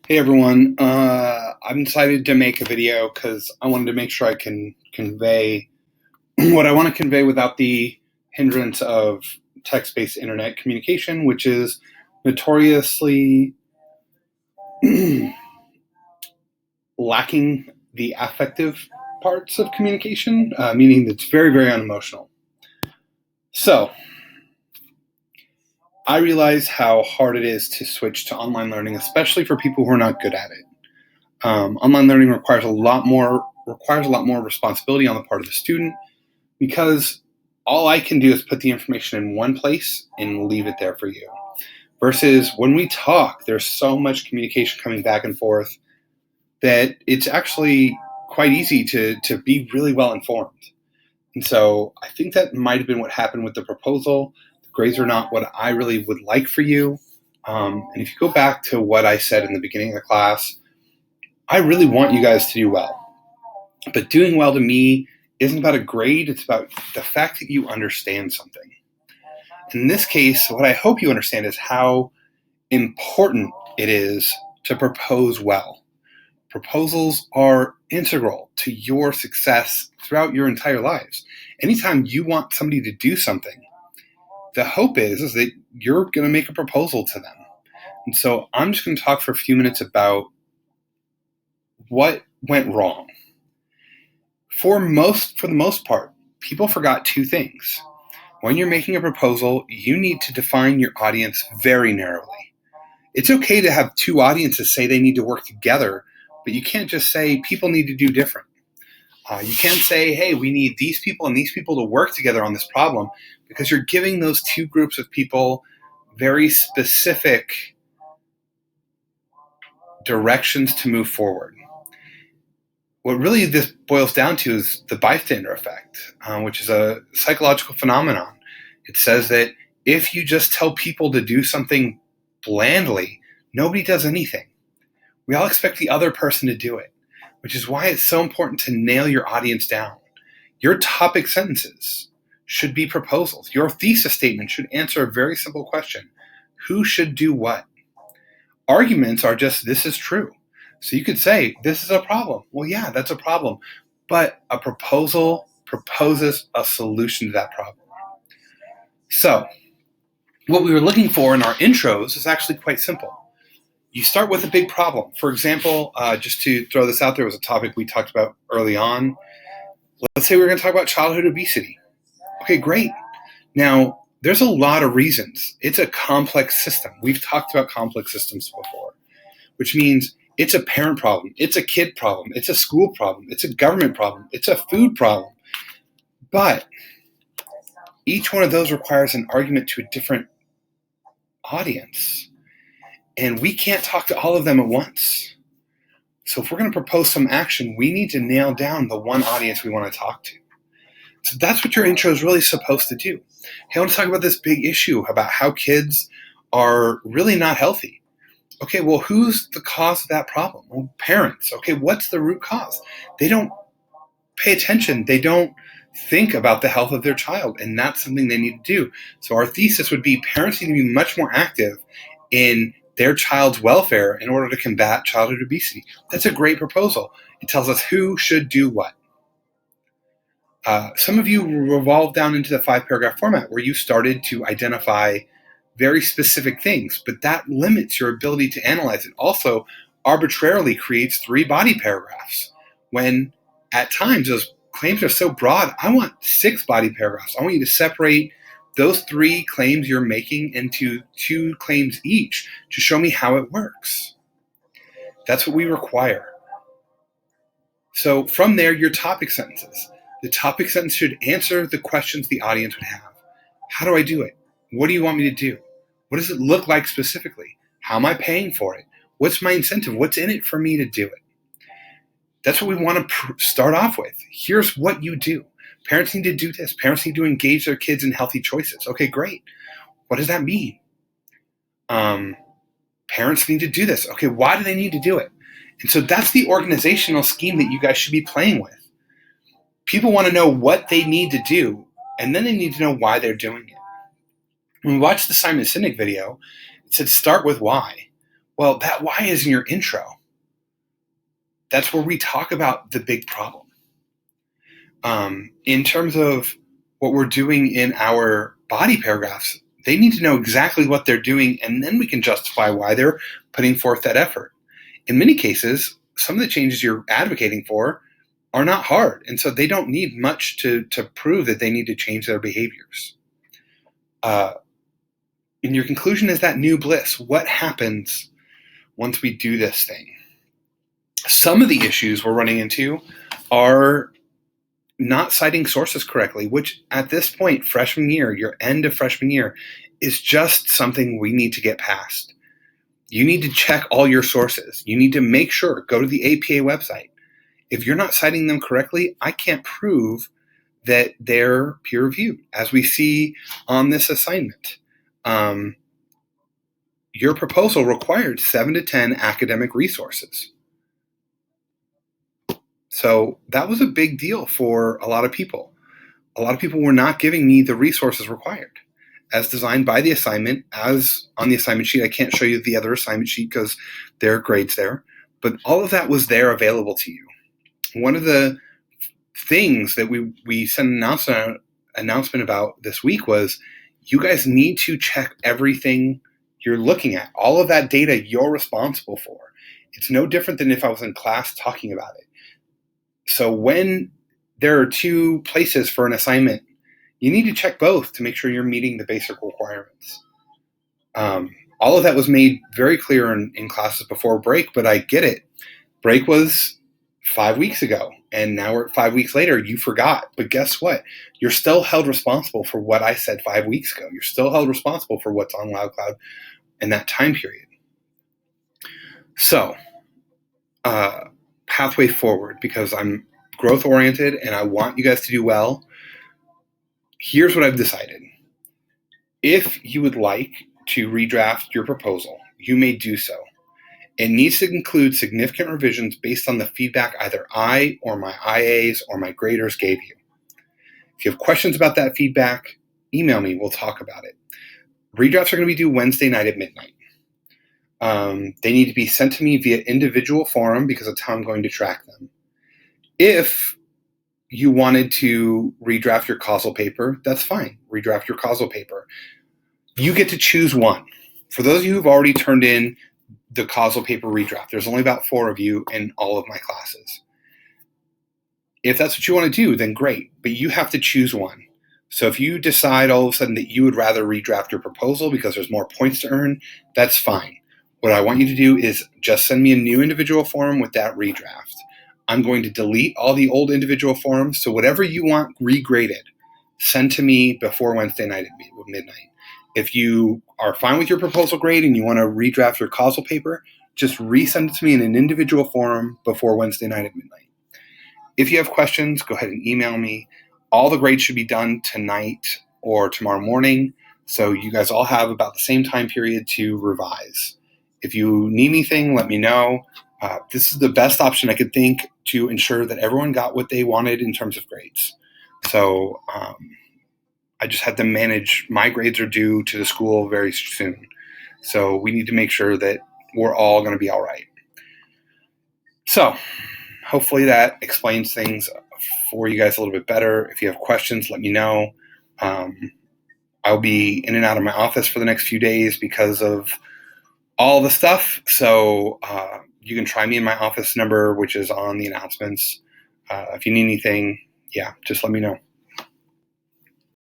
Hey everyone, I'm decided to make a video because I wanted to make sure I can convey what I want to convey without the hindrance of text-based internet communication, which is notoriously lacking the affective parts of communication, meaning that it's very, very unemotional. So, I realize how hard it is to switch to online learning, especially for people who are not good at it. Online learning requires a lot more responsibility on the part of the student because all I can do is put the information in one place and leave it there for you. Versus when we talk, there's so much communication coming back and forth that it's actually quite easy to be really well informed. And so I think that might have been what happened with the proposal. The grades are not what I really would like for you. And if you go back to what I said in the beginning of the class, I really want you guys to do well. But doing well to me isn't about a grade, it's about the fact that you understand something. In this case, what I hope you understand is how important it is to propose well. Proposals are integral to your success throughout your entire lives. Anytime you want somebody to do something, the hope is that you're going to make a proposal to them. And so I'm just going to talk for a few minutes about what went wrong. For the most part, people forgot two things. When you're making a proposal, you need to define your audience very narrowly. It's okay to have two audiences say they need to work together, but you can't just say people need to do different. You can't say, hey, we need these people and these people to work together on this problem, because you're giving those two groups of people very specific directions to move forward. What really this boils down to is the bystander effect, which is a psychological phenomenon. It says that if you just tell people to do something blandly, nobody does anything. We all expect the other person to do it, which is why it's so important to nail your audience down. Your topic sentences should be proposals. Your thesis statement should answer a very simple question: who should do what? Arguments are just, this is true. So you could say, this is a problem. Well, yeah, that's a problem. But a proposal proposes a solution to that problem. So what we were looking for in our intros is actually quite simple. You start with a big problem. For example, just to throw this out there, was a topic we talked about early on. Let's say we're going to talk about childhood obesity. Okay, great. Now, there's a lot of reasons. It's a complex system. We've talked about complex systems before, which means it's a parent problem, it's a kid problem, it's a school problem, it's a government problem, it's a food problem. But each one of those requires an argument to a different audience. And we can't talk to all of them at once. So if we're going to propose some action, we need to nail down the one audience we want to talk to. So that's what your intro is really supposed to do. Hey, I want to talk about this big issue about how kids are really not healthy. Okay, well, who's the cause of that problem? Well, parents. Okay, what's the root cause? They don't pay attention. They don't think about the health of their child, and that's something they need to do. So our thesis would be parents need to be much more active in their child's welfare in order to combat childhood obesity. That's a great proposal. It tells us who should do what. Some of you revolved down into the 5-paragraph format where you started to identify very specific things, but that limits your ability to analyze. It also arbitrarily creates 3 body paragraphs when at times those claims are so broad. I want 6 body paragraphs. I want you to separate those 3 claims you're making into 2 claims each to show me how it works. That's what we require. So from there, your topic sentences. The topic sentence should answer the questions the audience would have. How do I do it? What do you want me to do? What does it look like specifically? How am I paying for it? What's my incentive? What's in it for me to do it? That's what we want to start off with. Here's what you do. Parents need to do this. Parents need to engage their kids in healthy choices. Okay, great. What does that mean? Parents need to do this. Okay, why do they need to do it? And so that's the organizational scheme that you guys should be playing with. People want to know what they need to do, and then they need to know why they're doing it. When we watched the Simon Sinek video, it said start with why. Well, that why is in your intro. That's where we talk about the big problem. In terms of what we're doing in our body paragraphs, they need to know exactly what they're doing, and then we can justify why they're putting forth that effort. In many cases, some of the changes you're advocating for are not hard, and so they don't need much to prove that they need to change their behaviors. And your conclusion is that new bliss. What happens once we do this thing? Some of the issues we're running into are not citing sources correctly, which at this point, freshman year, your end of freshman year, is just something we need to get past. You need to check all your sources. You need to make sure, go to the APA website. If you're not citing them correctly, I can't prove that they're peer-reviewed. As we see on this assignment, your proposal required 7 to 10 academic resources. So that was a big deal for a lot of people. A lot of people were not giving me the resources required as designed by the assignment. As on the assignment sheet, I can't show you the other assignment sheet because there are grades there, but all of that was there available to you. One of the things that we sent an announcement about this week was you guys need to check everything you're looking at. All of that data you're responsible for. It's no different than if I was in class talking about it. So when there are 2 places for an assignment, you need to check both to make sure you're meeting the basic requirements. All of that was made very clear in classes before break, but I get it. Break was 5 weeks ago, and now we're 5 weeks later. You forgot, but guess what? You're still held responsible for what I said 5 weeks ago. You're still held responsible for what's on LoudCloud in that time period. So, pathway forward, because I'm growth-oriented and I want you guys to do well. Here's what I've decided. If you would like to redraft your proposal, you may do so. It needs to include significant revisions based on the feedback either I or my IAs or my graders gave you. If you have questions about that feedback, email me. We'll talk about it. Redrafts are going to be due Wednesday night at midnight. They need to be sent to me via individual forum because that's how I'm going to track them. If you wanted to redraft your causal paper, that's fine. Redraft your causal paper. You get to choose one. For those of you who've already turned in the causal paper redraft, there's only about 4 of you in all of my classes. If that's what you want to do, then great, but you have to choose one. So if you decide all of a sudden that you would rather redraft your proposal because there's more points to earn, that's fine. What I want you to do is just send me a new individual form with that redraft. I'm going to delete all the old individual forms, so whatever you want regraded, send to me before Wednesday night at midnight. If you are fine with your proposal grade and you want to redraft your causal paper, just resend it to me in an individual form before Wednesday night at midnight. If you have questions, go ahead and email me. All the grades should be done tonight or tomorrow morning, so you guys all have about the same time period to revise. If you need anything, let me know. This is the best option I could think to ensure that everyone got what they wanted in terms of grades. So I just had to manage. My grades are due to the school very soon. So we need to make sure that we're all going to be all right. So hopefully that explains things for you guys a little bit better. If you have questions, let me know. I'll be in and out of my office for the next few days because of all the stuff. So you can try me in my office number, which is on the announcements. If you need anything, just let me know.